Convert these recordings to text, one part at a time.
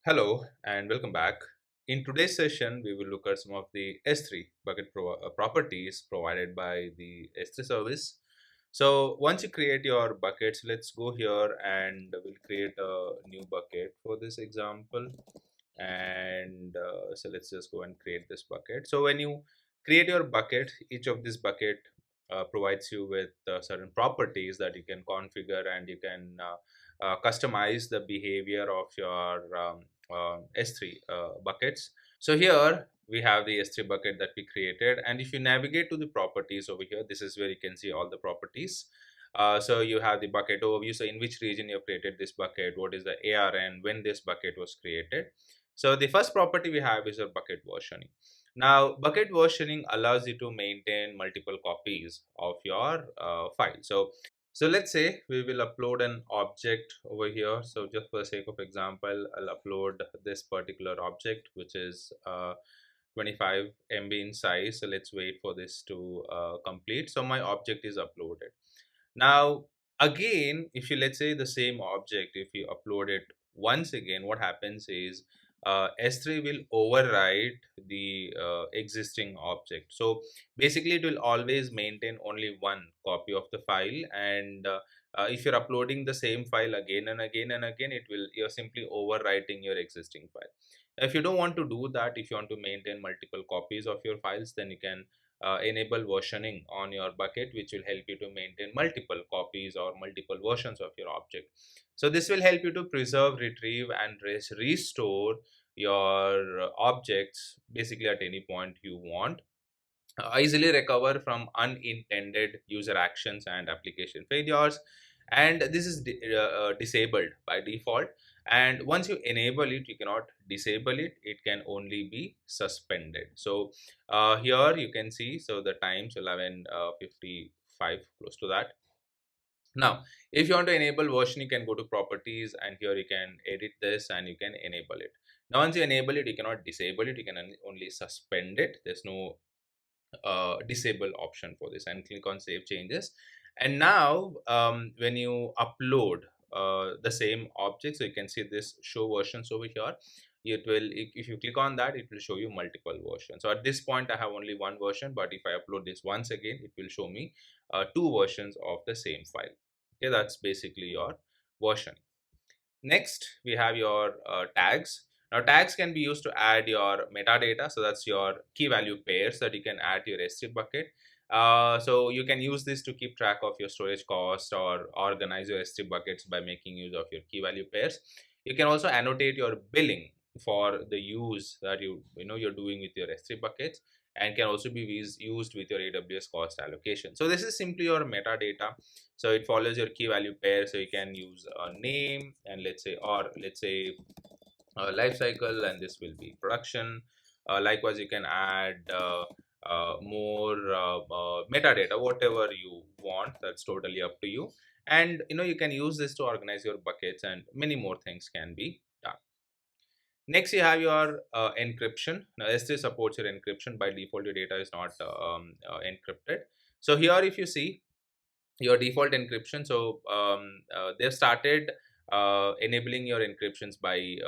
Hello and welcome back. In today's session, we will look at some of the S3 bucket properties provided by the S3 service. So once you create your buckets, let's go here and we'll create a new bucket for this example. And so let's just go and create this bucket. So when you create your bucket, each of this bucket provides you with certain properties that you can configure and you can customize the behavior of your S3 buckets. So here we have the S3 bucket that we created, and if you navigate to the properties over here, this is where you can see all the properties. So you have the bucket overview. So in which region you have created this bucket, what is the ARN, when this bucket was created. So the first property we have is your bucket versioning. Now, bucket versioning allows you to maintain multiple copies of your file. So let's say we will upload an object over here. So just for the sake of example, I'll upload this particular object, which is 25 MB in size. So let's wait for this to complete. So my object is uploaded. Now, again, if you let's say the same object, if you upload it once again, what happens is S3 will override the existing object. So basically, it will always maintain only one copy of the file, and if you're uploading the same file again and again and again, you're simply overwriting your existing file. If you don't want to do that, if you want to maintain multiple copies of your files, then you can enable versioning on your bucket, which will help you to maintain multiple copies or multiple versions of your object. So this will help you to preserve, retrieve, and restore your objects basically at any point you want. Easily recover from unintended user actions and application failures, and this is disabled by default. And once you enable it, you cannot disable it, it can only be suspended. So here you can see, so the times 11:55, close to that. Now, if you want to enable version, you can go to properties, and here you can edit this and you can enable it. Now once you enable it, you cannot disable it, you can only suspend it. There's no disable option for this, and click on save changes. And now when you upload the same object, so you can see this show versions over here. It will, if you click on that, it will show you multiple versions. So at this point I have only one version, but if I upload this once again, it will show me two versions of the same file. Okay, that's basically your version. Next, we have your tags. Now, tags can be used to add your metadata. So that's your key value pairs that you can add to your S3 bucket. So you can use this to keep track of your storage cost or organize your S3 buckets by making use of your key value pairs. You can also annotate your billing for the use that you're doing with your S3 buckets, and can also be used with your AWS cost allocation. So this is simply your metadata. So it follows your key value pair. So you can use a name, and let's say life cycle, and this will be production. Likewise, you can add more metadata, whatever you want. That's totally up to you. And you can use this to organize your buckets, and many more things can be done. Next, you have your encryption. Now, S3 supports your encryption. By default, your data is not encrypted. So here, if you see your default encryption, so they've started enabling your encryptions by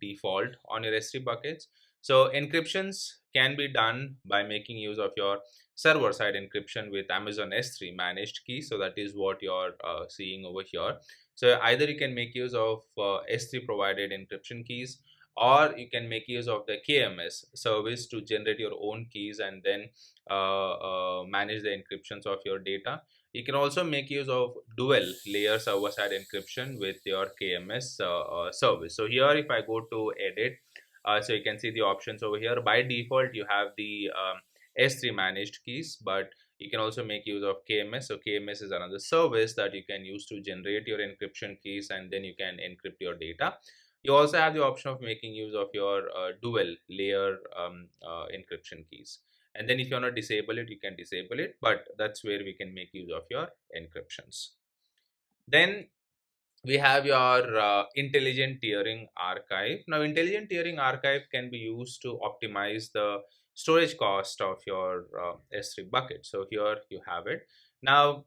default on your S3 buckets. So encryptions can be done by making use of your server side encryption with Amazon S3 managed keys. So that is what you're seeing over here. So either you can make use of S3 provided encryption keys, or you can make use of the KMS service to generate your own keys and then manage the encryptions of your data. You can also make use of dual layer server-side encryption with your KMS service. So here, if I go to edit, so you can see the options over here. By default, you have the S3 managed keys, but you can also make use of KMS. So KMS is another service that you can use to generate your encryption keys, and then you can encrypt your data. You also have the option of making use of your dual layer encryption keys. And then if you want to disable it, you can disable it, but that's where we can make use of your encryptions. Then we have your intelligent tiering archive. Now, intelligent tiering archive can be used to optimize the storage cost of your S3 bucket. So here you have it. Now,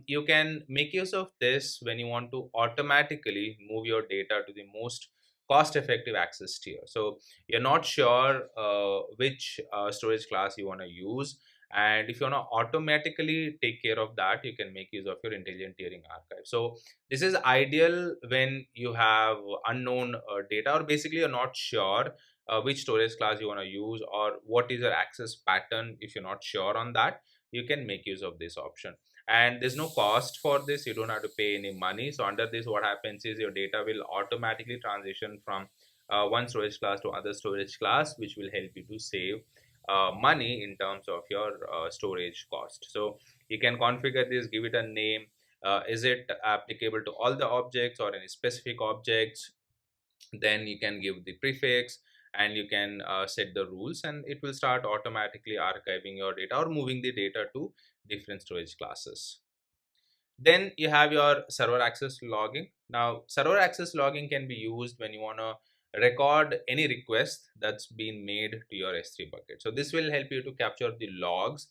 you can make use of this when you want to automatically move your data to the most cost effective access tier. So you're not sure which storage class you want to use, and if you want to automatically take care of that, you can make use of your intelligent tiering archive. So this is ideal when you have unknown data, or basically you're not sure which storage class you want to use, or what is your access pattern. If you're not sure on that, you can make use of this option, and there's no cost for this. You don't have to pay any money. So under this, what happens is your data will automatically transition from one storage class to other storage class, which will help you to save money in terms of your storage cost. So you can configure this, give it a name. Is it applicable to all the objects or any specific objects? Then you can give the prefix, and you can set the rules, and it will start automatically archiving your data or moving the data to different storage classes. Then you have your server access logging. Now, server access logging can be used when you want to record any request that's been made to your S3 bucket. So this will help you to capture the logs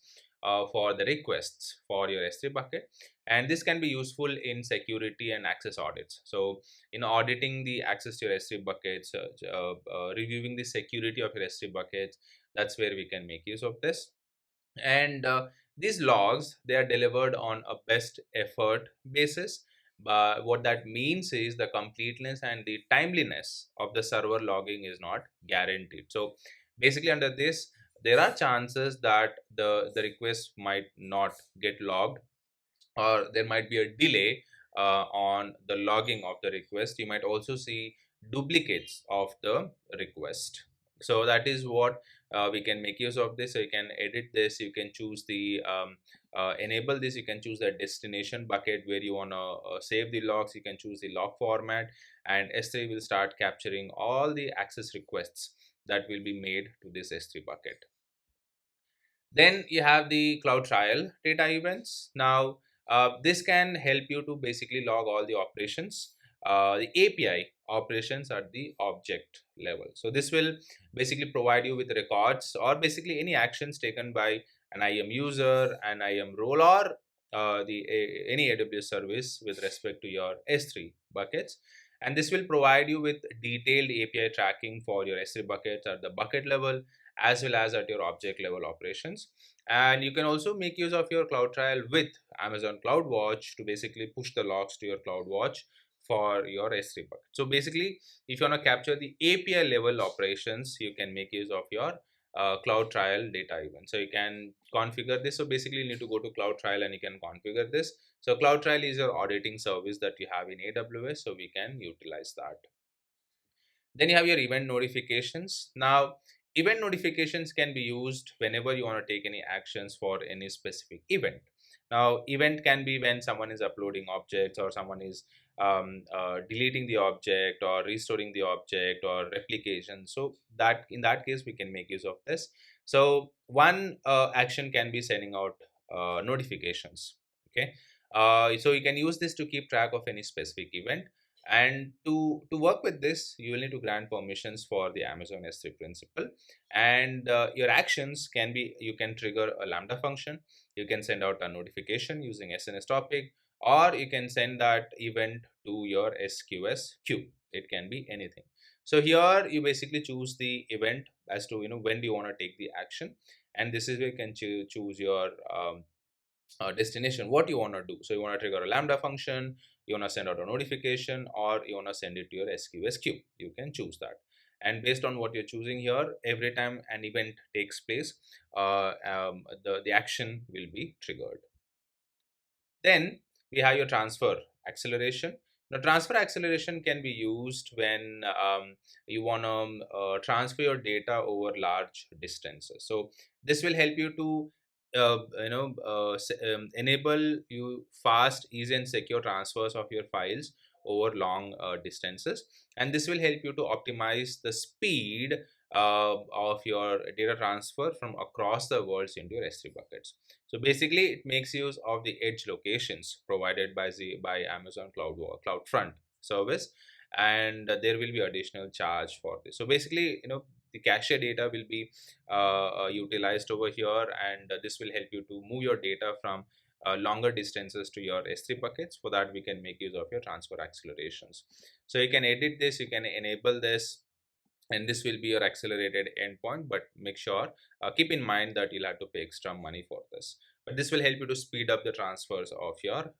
for the requests for your S3 bucket, and this can be useful in security and access audits. So in auditing the access to your S3 buckets, reviewing the security of your S3 buckets, that's where we can make use of this. And these logs, they are delivered on a best effort basis. But what that means is the completeness and the timeliness of the server logging is not guaranteed. So basically under this, there are chances that the request might not get logged, or there might be a delay on the logging of the request. You might also see duplicates of the request. So that is what we can make use of this. So you can edit this, you can choose the enable this, you can choose the destination bucket where you want to save the logs, you can choose the log format, and S3 will start capturing all the access requests that will be made to this S3 bucket. Then you have the CloudTrail data events. Now, this can help you to basically log all the operations, the API operations at the object level. So this will basically provide you with records, or basically any actions taken by an IAM user, an IAM role, or any AWS service with respect to your S3 buckets. And this will provide you with detailed API tracking for your S3 buckets at the bucket level, as well as at your object level operations. And you can also make use of your CloudTrail with Amazon CloudWatch to basically push the logs to your CloudWatch for your S3 bucket. So basically, if you want to capture the API level operations, you can make use of your CloudTrail data event. So you can configure this. So basically, you need to go to CloudTrail and you can configure this. So CloudTrail is your auditing service that you have in AWS, so we can utilize that. Then you have your event notifications. Now, event notifications can be used whenever you want to take any actions for any specific event. Now, event can be when someone is uploading objects, or someone is deleting the object, or restoring the object, or replication. So that in that case, we can make use of this. So one action can be sending out notifications. Okay, so you can use this to keep track of any specific event. And to work with this, you will need to grant permissions for the Amazon S3 principal. And your actions can be, you can trigger a Lambda function, you can send out a notification using SNS topic, or you can send that event to your SQS queue. It can be anything. So here you basically choose the event as to when do you want to take the action, and this is where you can choose your destination, what you want to do. So you want to trigger a Lambda function, you want to send out a notification, or you want to send it to your SQS queue. You can choose that, and based on what you're choosing here, every time an event takes place, the action will be triggered. Then we have your transfer acceleration. Now, transfer acceleration can be used when you want to transfer your data over large distances. So this will help you to enable you fast, easy, and secure transfers of your files over long distances, and this will help you to optimize the speed of your data transfer from across the world into your S3 buckets. So basically, it makes use of the edge locations provided by Amazon CloudFront service, and there will be additional charge for this. So basically, the cache data will be utilized over here, and this will help you to move your data from longer distances to your S3 buckets. For that, we can make use of your transfer accelerations. So you can edit this, you can enable this, and this will be your accelerated endpoint, but make sure, keep in mind that you'll have to pay extra money for this, but this will help you to speed up the transfers of your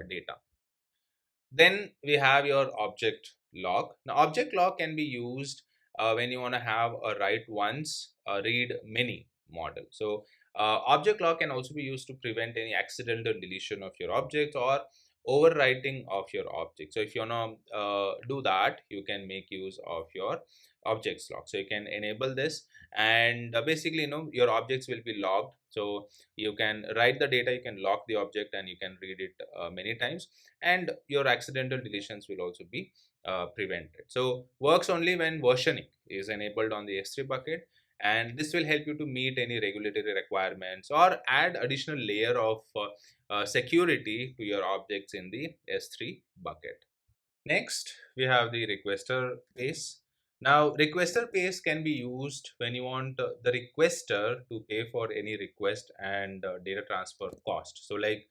data. Then we have your object lock. Now, object lock can be used when you want to have a write once, read many model. So, object lock can also be used to prevent any accidental deletion of your object or overwriting of your object. So, if you want to do that, you can make use of your objects lock. So, you can enable this, and basically, your objects will be logged. So, you can write the data, you can lock the object, and you can read it many times, and your accidental deletions will also be prevented. So works only when versioning is enabled on the S3 bucket, and this will help you to meet any regulatory requirements or add additional layer of security to your objects in the S3 bucket. Next, we have the requester pace. Now, requester pace can be used when you want the requester to pay for any request and data transfer cost. So, like,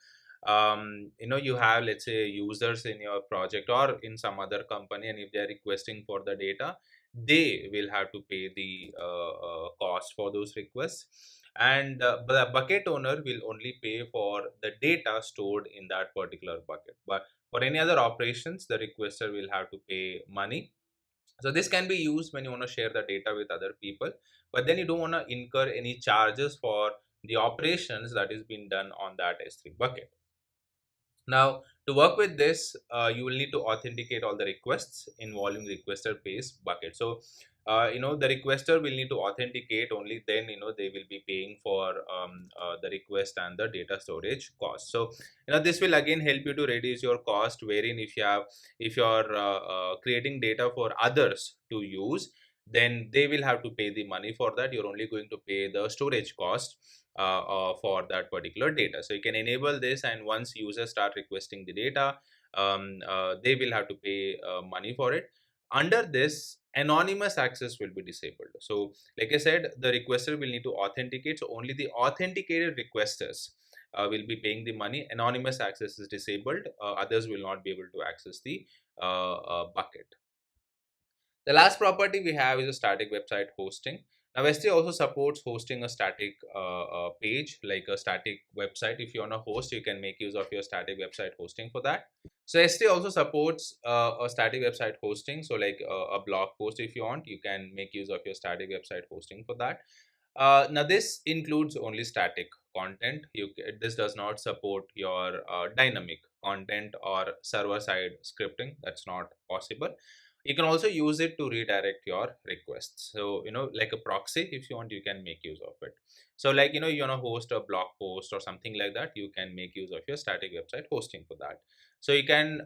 you have, let's say, users in your project or in some other company, and if they are requesting for the data, they will have to pay the cost for those requests, and the bucket owner will only pay for the data stored in that particular bucket. But for any other operations, the requester will have to pay money. So this can be used when you want to share the data with other people, but then you don't want to incur any charges for the operations that is being done on that S3 bucket. Now, to work with this, you will need to authenticate all the requests involving requester pace bucket. So, the requester will need to authenticate, only then, they will be paying for the request and the data storage cost. So, this will again help you to reduce your cost, wherein if you're creating data for others to use, then they will have to pay the money for that. You're only going to pay the storage cost for that particular data. So you can enable this, and once users start requesting the data, they will have to pay money for it. Under this, anonymous access will be disabled. So like I said, the requester will need to authenticate, so only the authenticated requesters will be paying the money. Anonymous access is disabled, others will not be able to access the bucket. The last property we have is a static website hosting. Now, S3 also supports hosting a static page, like a static website. If you want to host, you can make use of your static website hosting for that. So S3 also supports a static website hosting. So like a blog post, if you want, you can make use of your static website hosting for that. Now, this includes only static content. This does not support your dynamic content or server-side scripting. That's not possible. You can also use it to redirect your requests. So, like a proxy, if you want, you can make use of it. So, like, you want to host a blog post or something like that, you can make use of your static website hosting for that. So you can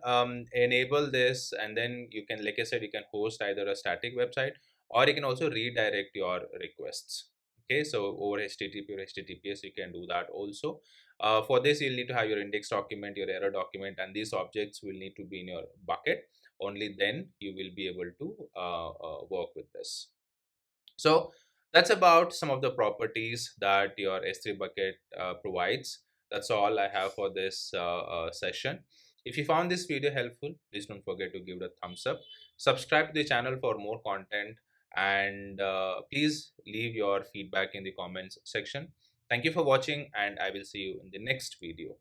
enable this, and then you can, like I said, you can host either a static website, or you can also redirect your requests. Okay, so over HTTP or HTTPS, you can do that also. For this, you'll need to have your index document, your error document, and these objects will need to be in your bucket. Only then you will be able to work with this. So that's about some of the properties that your S3 bucket provides. That's all I have for this session. If you found this video helpful, please don't forget to give it a thumbs up. Subscribe to the channel for more content, and please leave your feedback in the comments section. Thank you for watching, and I will see you in the next video.